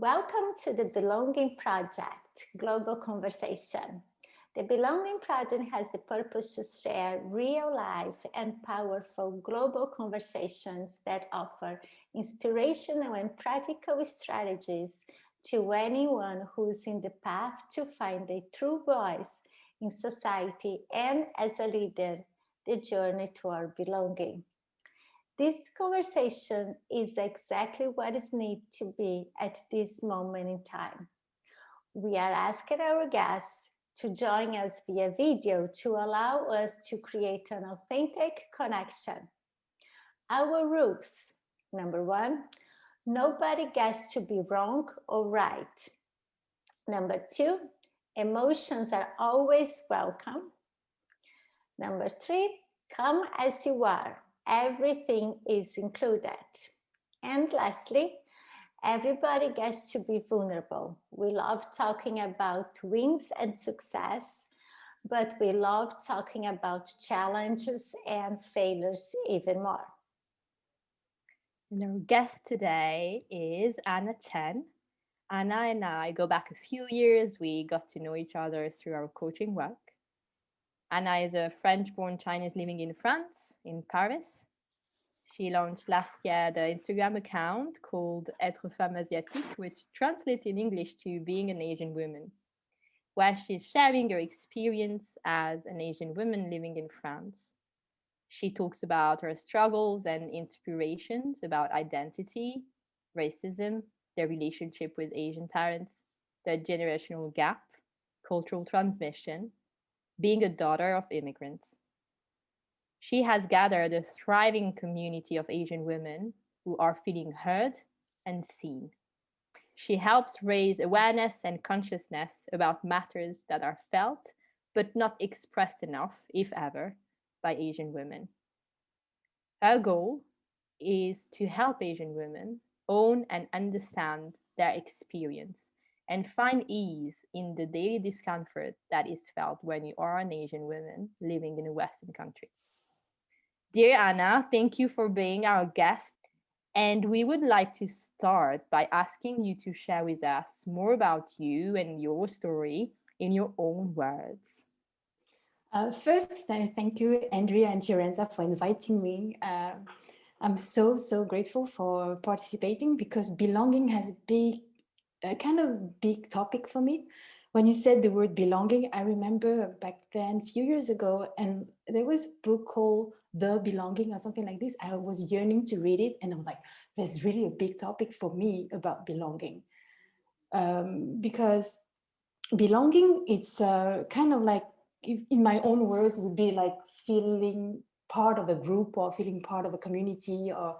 Welcome to the Belonging Project, Global Conversation. The Belonging Project has the purpose to share real-life and powerful global conversations that offer inspirational and practical strategies to anyone who's in the path to find a true voice in society and as a leader, the journey toward belonging. This conversation is exactly what is needed to be at this moment in time. We are asking our guests to join us via video to allow us to create an authentic connection. Our rules: number one, nobody gets to be wrong or right. Number two, emotions are always welcome. Number three, come as you are. Everything is included. And lastly, everybody gets to be vulnerable. We love talking about wins and success, but we love talking about challenges and failures even more. And our guest today is Anna Chen. Anna and I go back a few years. We got to know each other through our coaching work. Anna is a French-born Chinese living in France, in Paris. She launched last year the Instagram account called Être Femme Asiatique, which translates in English to being an Asian woman, where she's sharing her experience as an Asian woman living in France. She talks about her struggles and inspirations about identity, racism, their relationship with Asian parents, the generational gap, cultural transmission, being a daughter of immigrants. She has gathered a thriving community of Asian women who are feeling heard and seen. She helps raise awareness and consciousness about matters that are felt but not expressed enough, if ever, by Asian women. Her goal is to help Asian women own and understand their experience and find ease in the daily discomfort that is felt when you are an Asian woman living in a Western country. Dear Anna, thank you for being our guest. And we would like to start by asking you to share with us more about you and your story in your own words. First, thank you, Andrea and Fiorenza, for inviting me. I'm so grateful for participating because belonging has a kind of big topic for me. When you said the word belonging, I remember back then, a few years ago, and there was a book called The Belonging or something like this. I was yearning to read it, and I was like, there's really a big topic for me about belonging. Because belonging, it's kind of like, if, in my own words, it would be like feeling part of a group or feeling part of a community or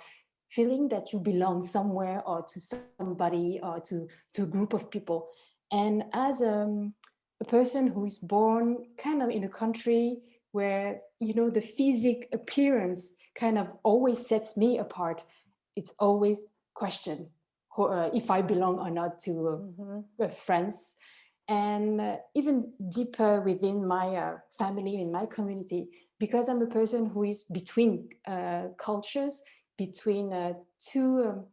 feeling that you belong somewhere or to somebody or to a group of people. And as a person who is born kind of in a country where, you know, the physical appearance kind of always sets me apart, it's always question if I belong or not to friends. And even deeper within my family, in my community, because I'm a person who is between cultures, between two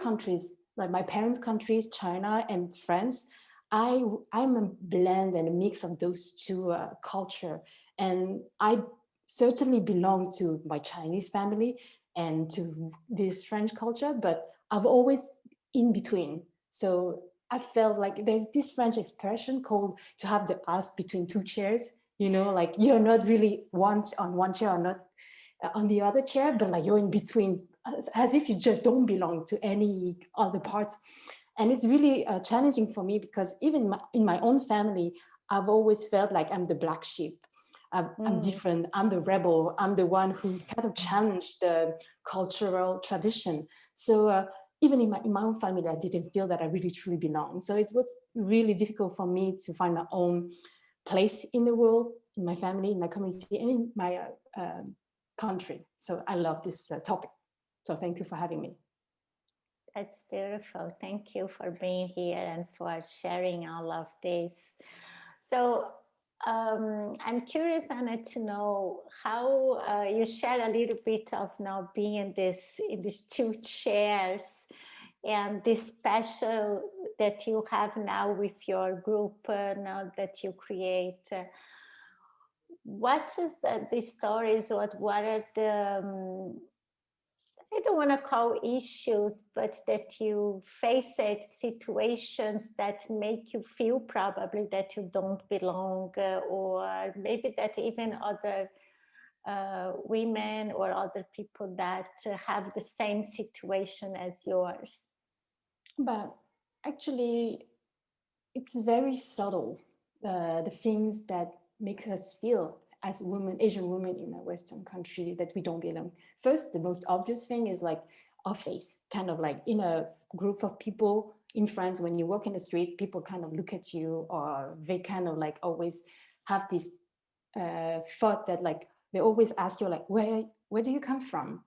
countries, like my parents' country, China and France. I'm a blend and a mix of those two culture, and I certainly belong to my Chinese family and to this French culture, but I've always in between. So I felt like there's this French expression called to have the ass between two chairs. You know, like you're not really one on one chair or not on the other chair, but like you're in between, as if you just don't belong to any other parts. And it's really challenging for me because even in my own family, I've always felt like I'm the black sheep. I'm different. I'm the rebel. I'm the one who kind of challenged the cultural tradition. So even in my own family, I didn't feel that I really truly belong. So it was really difficult for me to find my own place in the world, in my family, in my community, and in my country. So I love this topic. So thank you for having me. That's beautiful. Thank you for being here and for sharing all of this. So I'm curious, Anna, to know how you share a little bit of now being in these two chairs and this special that you have now with your group now that you create. What is the stories? What are the I don't want to call issues, but that you face it, situations that make you feel probably that you don't belong, or maybe that even other women or other people that have the same situation as yours? But actually, it's very subtle, the things that make us feel as women, Asian women in a Western country, that we don't belong. First, the most obvious thing is like our face, kind of like in a group of people in France, when you walk in the street, people kind of look at you, or they kind of like always have this thought that like, they always ask you like, where do you come from?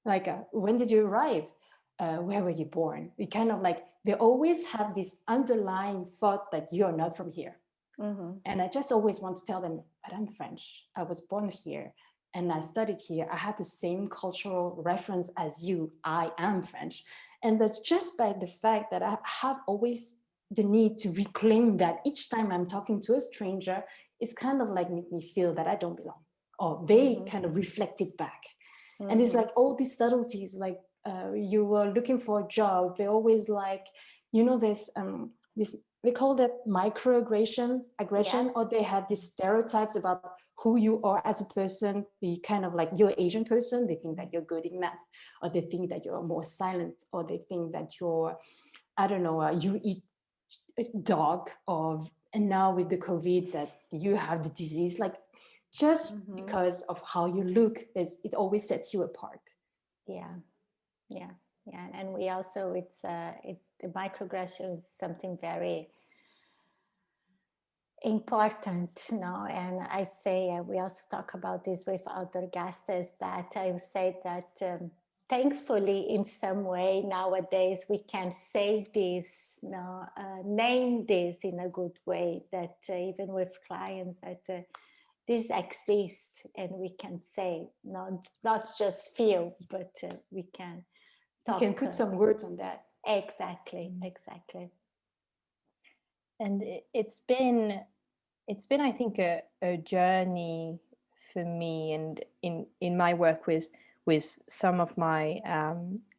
Like, when did you arrive? Where were you born? It kind of like, they always have this underlying thought that you're not from here. Mm-hmm. And I just always want to tell them, but I'm French. I was born here and I studied here. I had the same cultural reference as you. I am French. And that's just by the fact that I have always the need to reclaim that each time I'm talking to a stranger, it's kind of like make me feel that I don't belong, or they kind of reflect it back. And it's like all these subtleties, like you were looking for a job, they always like, you know, this we call that aggression, Yeah. or they have these stereotypes about who you are as a person. The kind of like, you're Asian person, they think that you're good in math, or they think that you're more silent, or they think that you're, I don't know, you eat dog, or, and now with the COVID that you have the disease, like just because of how you look, it always sets you apart. Yeah. And we also, the microaggression is something very important now. And I say, we also talk about this with other guests, is that I say that thankfully in some way nowadays we can say this, name this in a good way, that even with clients that this exists, and we can say, not just feel, but we can talk. You can put some words on that. Exactly. And it's been I think a journey for me, and in my work with some of my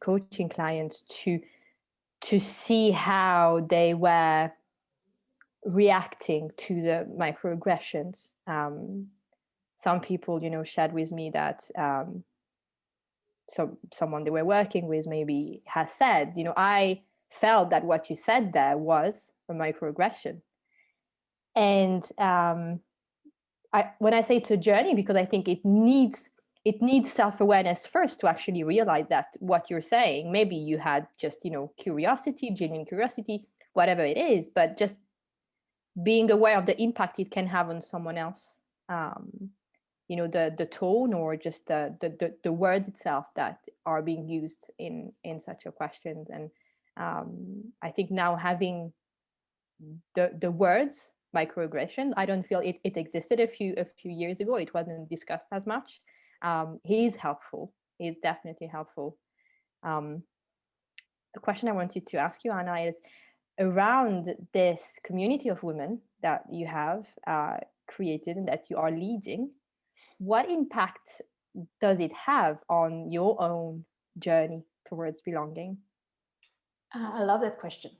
coaching clients, to see how they were reacting to the microaggressions. Some people, shared with me that someone they were working with maybe has said, I felt that what you said there was a microaggression. And when I say it's a journey, because I think it needs self-awareness first to actually realize that what you're saying, maybe you had just, curiosity, genuine curiosity, whatever it is, but just being aware of the impact it can have on someone else. The tone, or just the words itself that are being used in such a question. And I think now having the words microaggression, I don't feel it existed a few years ago. It wasn't discussed as much. He is helpful. He is definitely helpful. The question I wanted to ask you, Anna, is around this community of women that you have created and that you are leading. What impact does it have on your own journey towards belonging? I love that question,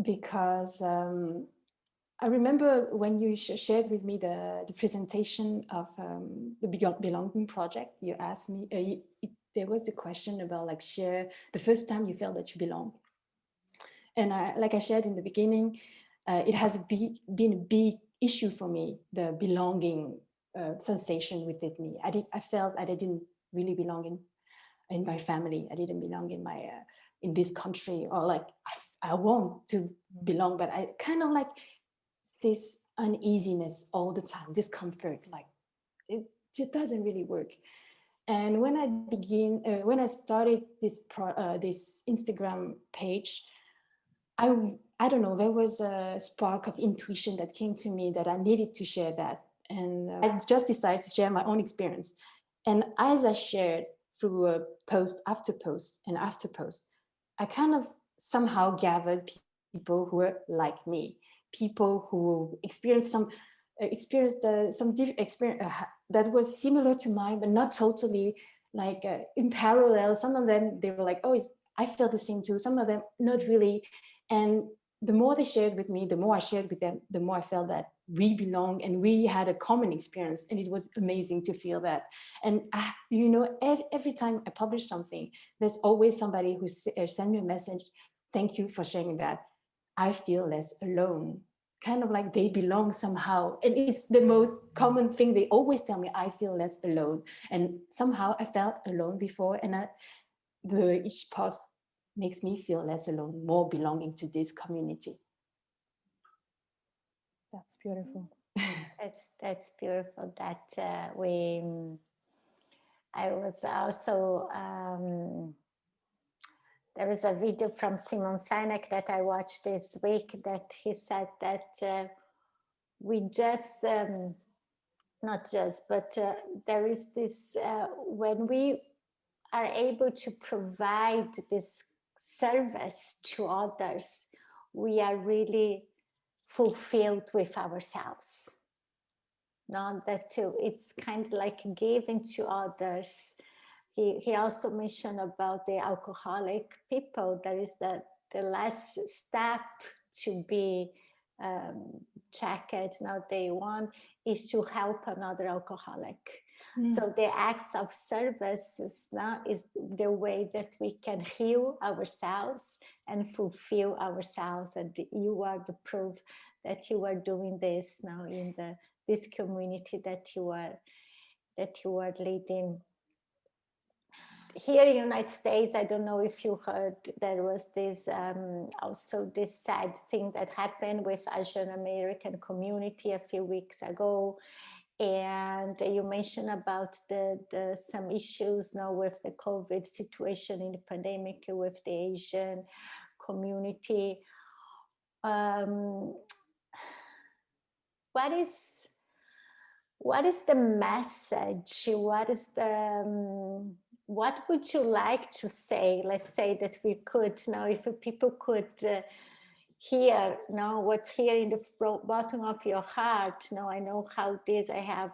because I remember when you shared with me the presentation of the Belonging Project, you asked me, there was the question about like share the first time you felt that you belong. And like I shared in the beginning, it has been a big issue for me, the belonging sensation within me. I felt that I didn't really belong in my family. I didn't belong in this country, or like I want to belong, but I kind of like this uneasiness all the time, discomfort, like it just doesn't really work. And when I started this Instagram page, I don't know, there was a spark of intuition that came to me that I needed to share that. And I just decided to share my own experience. And as I shared through a post after post and after post, I kind of somehow gathered people who were like me, people who experienced some experience that was similar to mine, but not totally like in parallel. Some of them, they were like, oh, I felt the same too. Some of them, not really. And the more they shared with me, the more I shared with them, the more I felt that we belong and we had a common experience. And it was amazing to feel that. And every time I publish something, there's always somebody who send me a message. Thank you for sharing that. I feel less alone. Kind of like they belong somehow. And it's the most common thing. They always tell me, I feel less alone. And somehow I felt alone before. And each post makes me feel less alone, more belonging to this community. That's beautiful. That's beautiful. That I was also there is a video from Sinek that I watched this week that he said that we just not just, but there is this when we are able to provide this service to others, we are really fulfilled with ourselves. Not that too, it's kind of like giving to others. He also mentioned about the alcoholic people. There is the last step to be checked. Now they want is to help another alcoholic. So the acts of service is the way that we can heal ourselves and fulfill ourselves. And you are the proof that you are doing this now in this community that you are leading. Here in the United States, I don't know if you heard, there was this also this sad thing that happened with Asian American community a few weeks ago. And you mentioned about the some issues now with the COVID situation in the pandemic with the Asian community. What is the message? What would you like to say? Let's say that we could now, if people could hear now what's here in the bottom of your heart. Now I know how it is. I have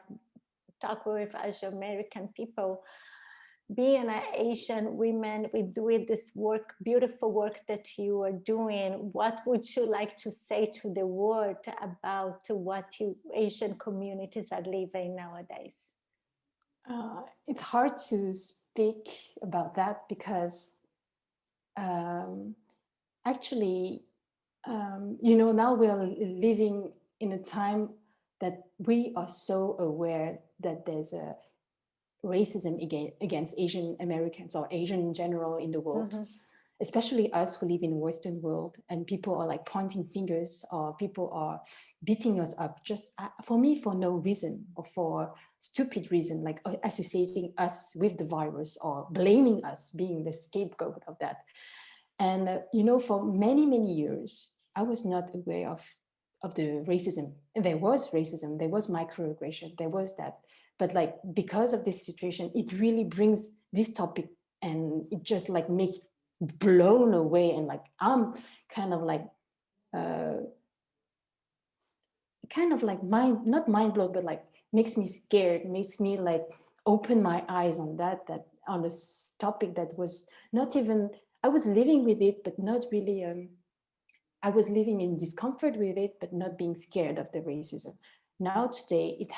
talked with Asian American people. Being an Asian woman with this work, beautiful work that you are doing, what would you like to say to the world about what Asian communities are living nowadays? It's hard to speak about that because actually, now we are living in a time that we are so aware that there's a racism against Asian Americans or Asian in general in the world, especially us who live in the Western world, and people are like pointing fingers or people are beating us up just for me for no reason or for stupid reason, like associating us with the virus or blaming us, being the scapegoat of that. And for many years I was not aware of the racism. And there was racism, there was microaggression, there was that. But like, because of this situation, it really brings this topic and it just like makes blown away. And like, I'm kind of like not mind blown, but like makes me scared, makes me like open my eyes on that on this topic that was not even, I was living with it, but not really, I was living in discomfort with it, but not being scared of the racism. Now today, it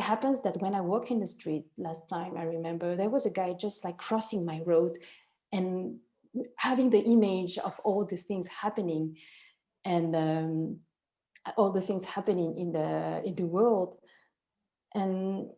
happens that when I walk in the street, last time I remember, there was a guy just like crossing my road and having the image of all the things happening and all the things happening in the world. And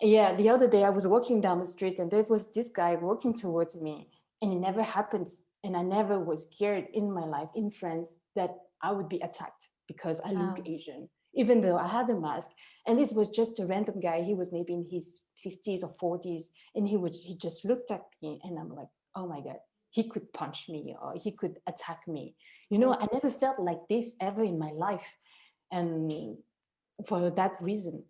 yeah, the other day I was walking down the street and there was this guy walking towards me, and it never happens. And I never was scared in my life, in France, that I would be attacked because I look Asian, even though I had a mask. And this was just a random guy. He was maybe in his 50s or 40s. And he just looked at me and I'm like, oh my God, he could punch me or he could attack me. I never felt like this ever in my life. And for that reason.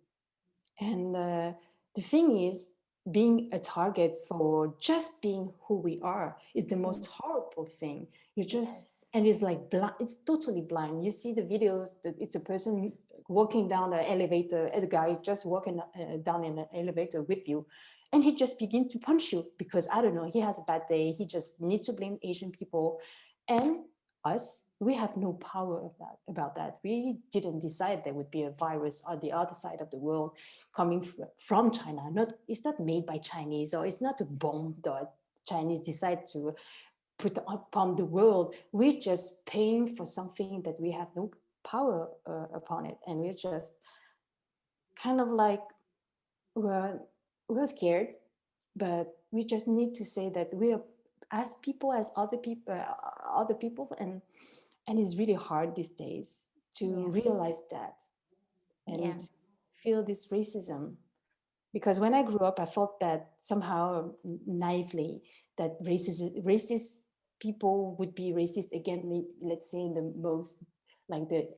And the thing is, being a target for just being who we are is the most horrible thing. You just and it's like blind. It's totally blind. You see the videos that it's a person walking down the elevator, and the guy is just walking down in an elevator with you, and he just begins to punch you because, I don't know, he has a bad day. He just needs to blame Asian people. And us, we have no power about that. We didn't decide there would be a virus on the other side of the world coming from China. It's not made by Chinese, or it's not a bomb that Chinese decide to put upon the world. We're just paying for something that we have no power upon it, and we're just kind of like we're scared, but we just need to say that we are as people as other people, and it's really hard these days to realize that and feel this racism. Because when I grew up, I thought that somehow naively that racist people would be racist again, let's say in the most like the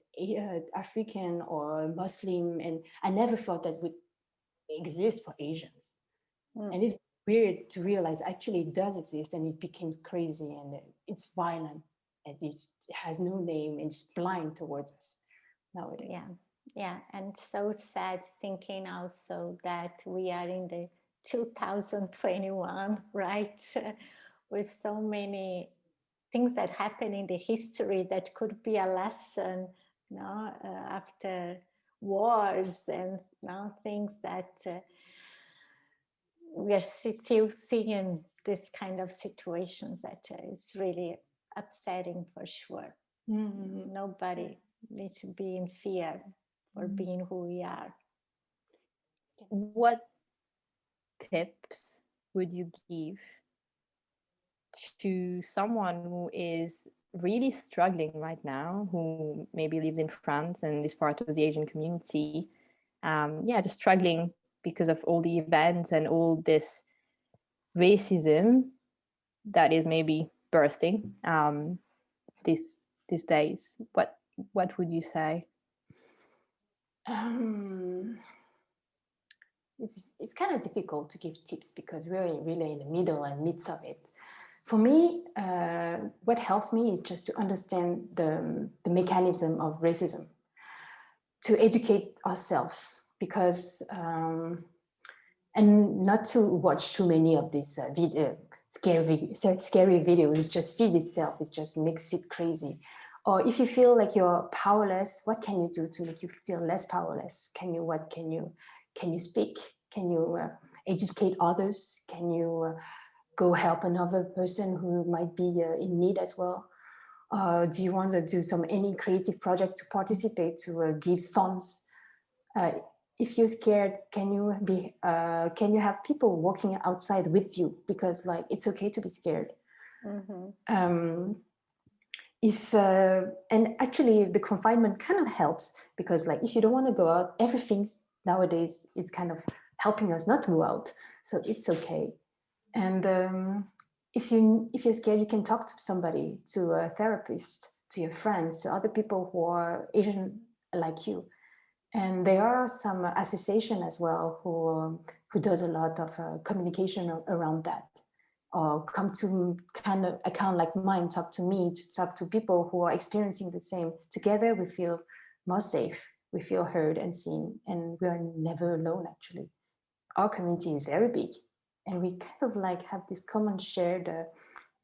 African or Muslim, and I never thought that would exist for Asians. And it's weird to realize actually it does exist, and it becomes crazy, and it's violent, and it has no name, and it's blind towards us nowadays. Yeah, and so sad thinking also that we are in the 2021, right? With so many things that happen in the history that could be a lesson, after wars and things that we are still seeing this kind of situations that is really upsetting for sure. Mm-hmm. Nobody needs to be in fear for being who we are. What tips would you give to someone who is really struggling right now, who maybe lives in France and is part of the Asian community, just struggling because of all the events and all this racism that is maybe bursting these days? What would you say? It's kind of difficult to give tips because we're really in the middle and midst of it. For me, what helps me is just to understand the mechanism of racism, to educate ourselves, because and not to watch too many of these scary videos. It just feeds itself. It just makes it crazy. Or if you feel like you're powerless, what can you do to make you feel less powerless? Can you speak? Can you educate others? Can you go help another person who might be in need as well? Do you want to do any creative project to participate, to give funds? If you're scared, can you have people walking outside with you? Because like it's okay to be scared. Mm-hmm. And actually the confinement kind of helps, because like if you don't want to go out, everything nowadays is kind of helping us not to go out, so it's okay. And if you're scared, you can talk to somebody, to a therapist, to your friends, to other people who are Asian like you. And there are some association as well who does a lot of communication around that. Or come to kind of account like mine, talk to me, to talk to people who are experiencing the same. Together we feel more safe, we feel heard and seen, and we are never alone actually. Our community is very big, and we kind of like have this common shared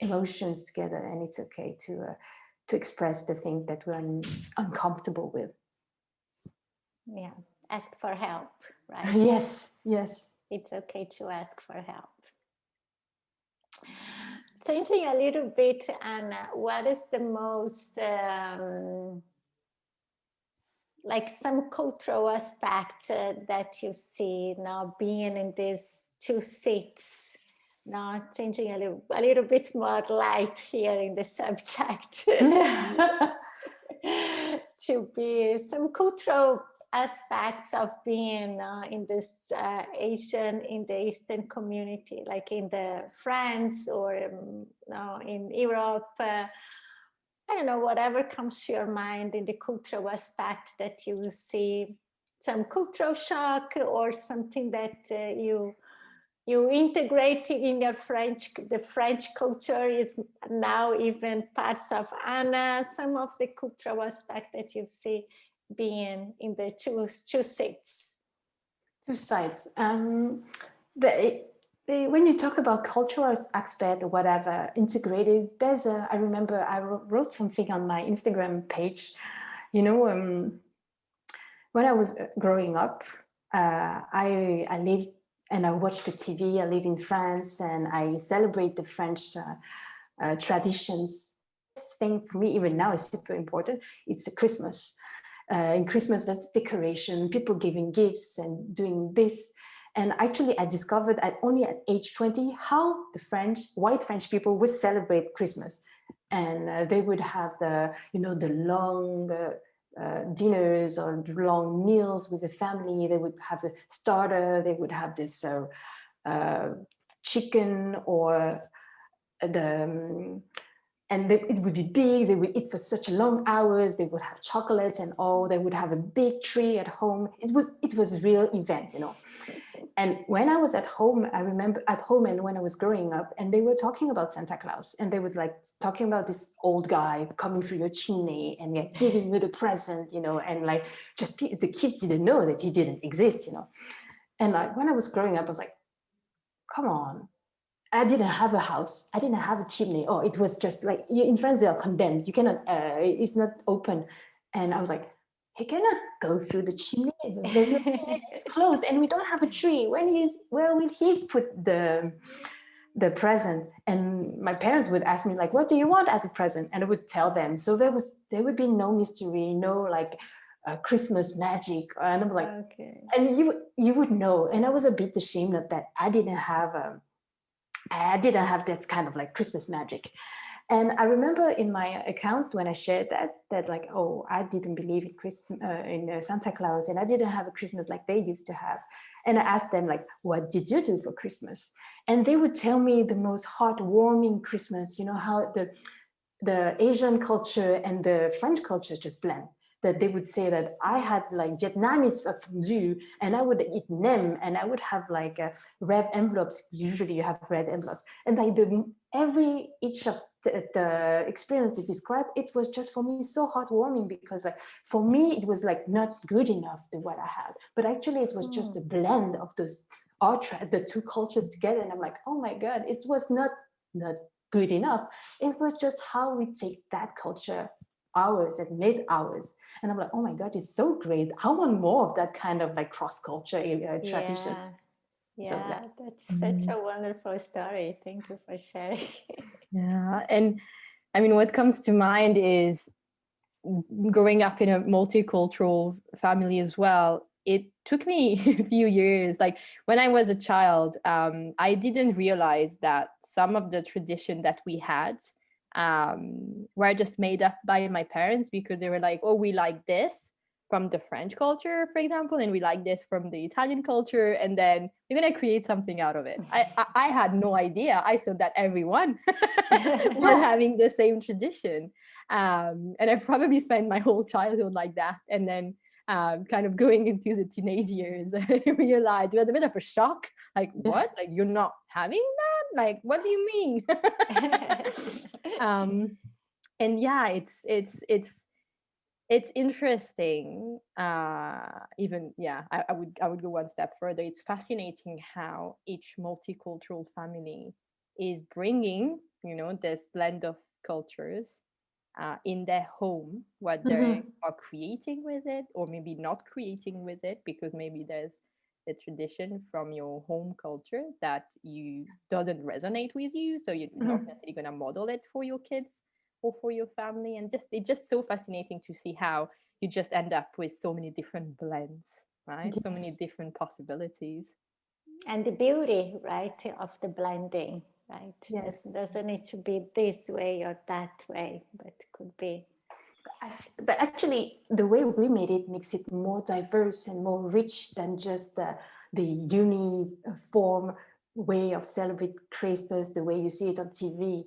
emotions together, and it's okay to express the thing that we're uncomfortable with. Yeah, ask for help, right? Yes. It's okay to ask for help. Changing a little bit, Anna, what is the most like some cultural aspect that you see now being in these two seats? Now changing a little bit more light here in the subject. To be some cultural aspects of being in this Asian, in the Eastern community, like in the France or in Europe. I don't know, whatever comes to your mind in the cultural aspect that you will see some cultural shock or something that you you integrate in your the French culture is now even parts of Anna, some of the cultural aspect that you see being in the two sides. Two sides. When you talk about cultural aspect or whatever, integrated, I remember I wrote something on my Instagram page, you know, when I was growing up, I lived and I watched the TV. I live in France and I celebrate the French traditions. This thing for me, even now, is super important. It's a Christmas. In Christmas, that's decoration, people giving gifts and doing this. And actually, I discovered only at age 20 how the white French people would celebrate Christmas. And they would have the long dinners or long meals with the family. They would have a starter. They would have this chicken or it would be big. They would eat for such long hours. They would have chocolates and all. They would have a big tree at home. It was a real event, you know. And when I was at home, I remember at home and when I was growing up, and they were talking about Santa Claus, and they would talking about this old guy coming through your chimney and giving you the present, you know, and just the kids didn't know that he didn't exist, you know. And when I was growing up, I was like, come on. I didn't have a house. I didn't have a chimney. Oh, it was just in France, they are condemned. You cannot, it's not open. And I was like, he cannot go through the chimney. There's no chimney, it's closed and we don't have a tree. Where will he put the present? And my parents would ask me what do you want as a present? And I would tell them. So there would be no mystery, no Christmas magic. And I'm like, okay. And you would know. And I was a bit ashamed of that. I didn't have that kind of Christmas magic. And I remember in my account when I shared that oh, I didn't believe in Christmas, in Santa Claus, and I didn't have a Christmas like they used to have. And I asked them what did you do for Christmas? And they would tell me the most heartwarming Christmas, you know, how the Asian culture and the French culture just blend. That they would say that I had Vietnamese fondue and I would eat nem and I would have red envelopes. Usually you have red envelopes. And each of the experience they described, it was just for me so heartwarming because for me, it was not good enough what I had. But actually it was just a blend of those the two cultures together. And I'm like, oh my God, it was not good enough. It was just how we take that culture ours and made ours. And I'm like, oh my God, it's so great. I want more of that kind of cross-culture traditions. Yeah, so that's such a wonderful story. Thank you for sharing. Yeah, and I mean, what comes to mind is growing up in a multicultural family as well. It took me a few years. When I was a child, I didn't realize that some of the tradition that we had were just made up by my parents because they were like, oh, we like this from the French culture, for example, and we like this from the Italian culture, and then you're going to create something out of it. I had no idea. I thought that everyone was having the same tradition. And I probably spent my whole childhood like that. And then kind of going into the teenage years, I realized it was a bit of a shock. What? You're not having that? What do you mean? And yeah, it's interesting. Even I would go one step further. It's fascinating how each multicultural family is bringing, you know, this blend of cultures in their home, what they are creating with it, or maybe not creating with it, because maybe there's a tradition from your home culture that you doesn't resonate with you, so you're not necessarily going to model it for your kids or for your family. And it's just so fascinating to see how you just end up with so many different blends, right? Yes. So many different possibilities. And the beauty, right, of the blending, right? Yes. It doesn't need to be this way or that way, but it could be. But actually, the way we made it makes it more diverse and more rich than just the uniform way of celebrate Christmas, the way you see it on TV.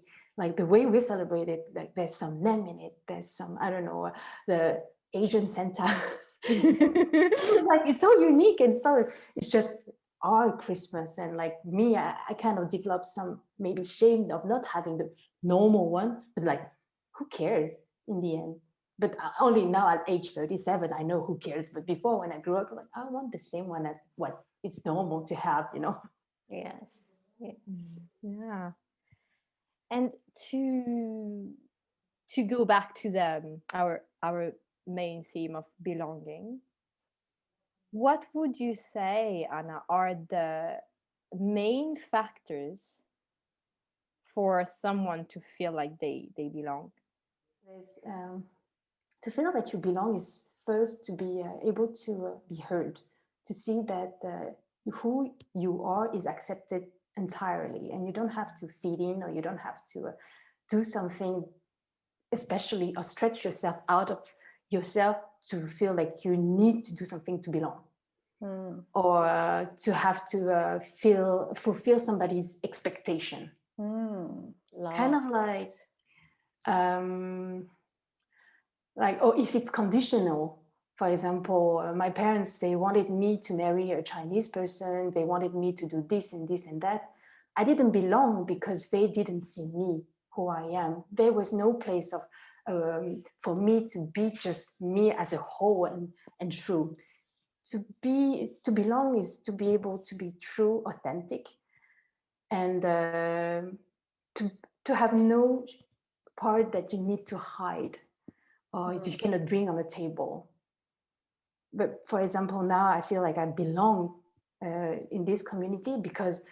The way we celebrate it, there's some nem in it, there's some, I don't know, the Asian Santa. It's so unique and so it's just our Christmas. And like me, I kind of developed some maybe shame of not having the normal one, but like, who cares in the end? But only now at age 37, I know who cares. But before, when I grew up, like, I want the same one as what is normal to have, you know? Yes. Yes. Yeah. And to go back to our main theme of belonging, what would you say, Anna, are the main factors for someone to feel like they belong? To feel that you belong is first to be able to be heard, to see that who you are is accepted entirely, and you don't have to fit in, or you don't have to do something, especially, or stretch yourself out of yourself to feel like you need to do something to belong. Or to have to fulfill somebody's expectation. Kind of like, or if it's conditional. For example, my parents, they wanted me to marry a Chinese person. They wanted me to do this and this and that. I didn't belong because they didn't see me, who I am. There was no place of for me to be just me as a whole and true. To belong is to be able to be true, authentic, and to have no part that you need to hide or you cannot bring on the table. But for example, now I feel like I belong in this community because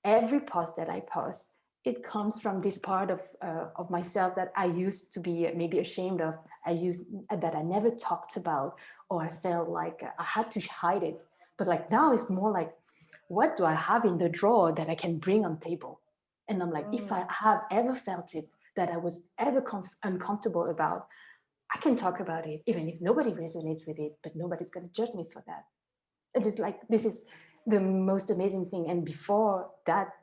every post that I post, it comes from this part of myself that I used to be maybe ashamed of, that I never talked about, or I felt like I had to hide it. But like now it's more like, what do I have in the drawer that I can bring on table? And I'm like, if I have ever felt it, that I was ever uncomfortable about, I can talk about it, even if nobody resonates with it, but nobody's going to judge me for that. It is like, this is the most amazing thing. And before that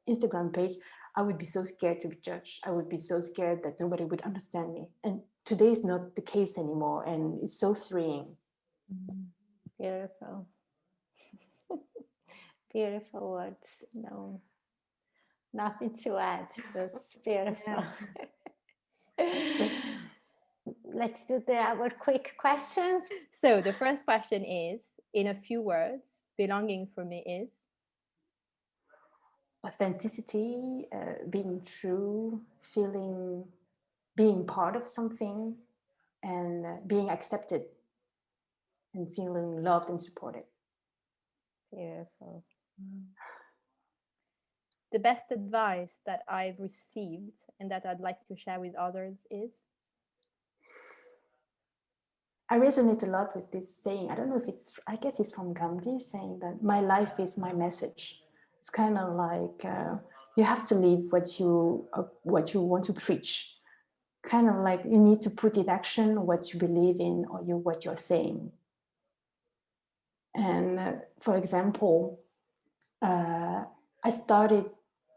Instagram page, I would be so scared to be judged. I would be so scared that nobody would understand me. And today is not the case anymore. And it's so freeing. Beautiful. Beautiful words. No, nothing to add. Just beautiful. Let's do our quick questions. So the first question is, in a few words, belonging for me is? Authenticity, being true, being part of something, and being accepted, and feeling loved and supported. Beautiful. The best advice that I've received and that I'd like to share with others is? I resonate a lot with this saying. I don't know if I guess it's from Gandhi, saying that my life is my message. It's kind of like you have to live what you want to preach. Kind of like you need to put in action what you believe in, or what you're saying. And for example, I started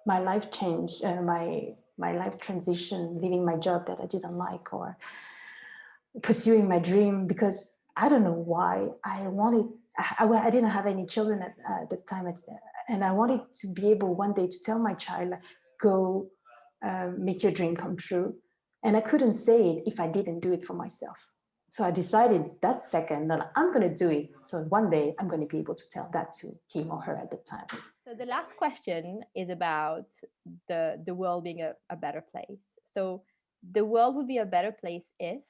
my life change, my life transition, leaving my job that I didn't like, or pursuing my dream, because I don't know why I didn't have any children at the time, and I wanted to be able one day to tell my child, go make your dream come true. And I couldn't say it if I didn't do it for myself. So I decided that second that I'm going to do it. So one day I'm going to be able to tell that to him or her at the time. So the last question is about the world being a better place. So the world would be a better place if?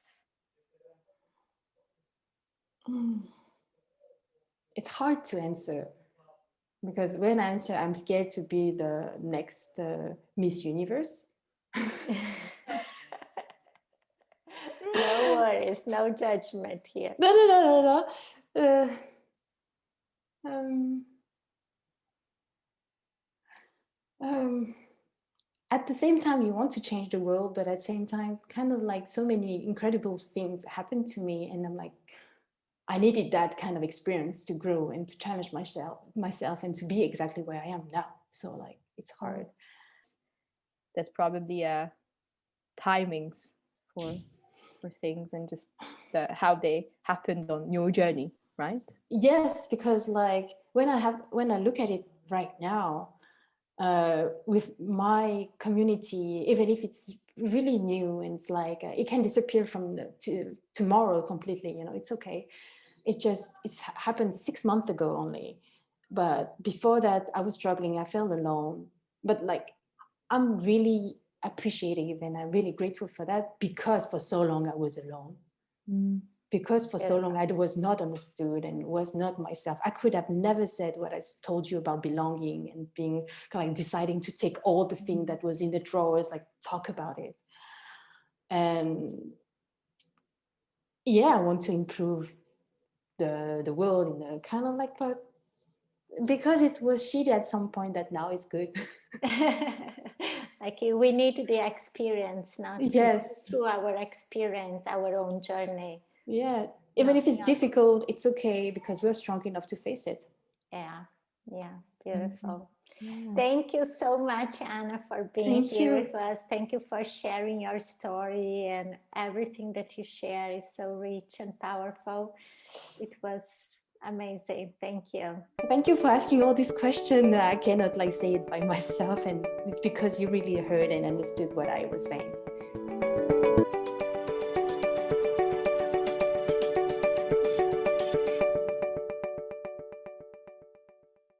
It's hard to answer, because when I answer, I'm scared to be the next Miss Universe. No worries, no judgment here. No. At the same time, you want to change the world, but at the same time, kind of like so many incredible things happened to me, and I'm like, I needed that kind of experience to grow and to challenge myself and to be exactly where I am now. So like, it's hard. There's probably timings for things, and just how they happened on your journey, right? Yes, because like when I look at it right now, with my community, even if it's really new and it's like it can disappear from tomorrow completely, it's okay. It's happened 6 months ago only, but before that I was struggling. I felt alone, but like I'm really appreciative and I'm really grateful for that, because for so long I was alone. Because for so long I was not understood and was not myself. I could have never said what I told you about belonging and being kind of like deciding to take all the thing that was in the drawers, like talk about it. And yeah, I want to improve the world in a kind of like, but because it was shitty at some point, that now it's good. Like we need the experience, not Yes. through our experience, our own journey. Yeah, even if it's difficult, it's okay, because we're strong enough to face it. Yeah, beautiful. Yeah. Thank you so much, Anna, for being here with us. Thank you for sharing your story, and everything that you share is so rich and powerful. It was amazing. Thank you. Thank you for asking all these questions. I cannot like say it by myself, and it's because you really heard and understood what I was saying.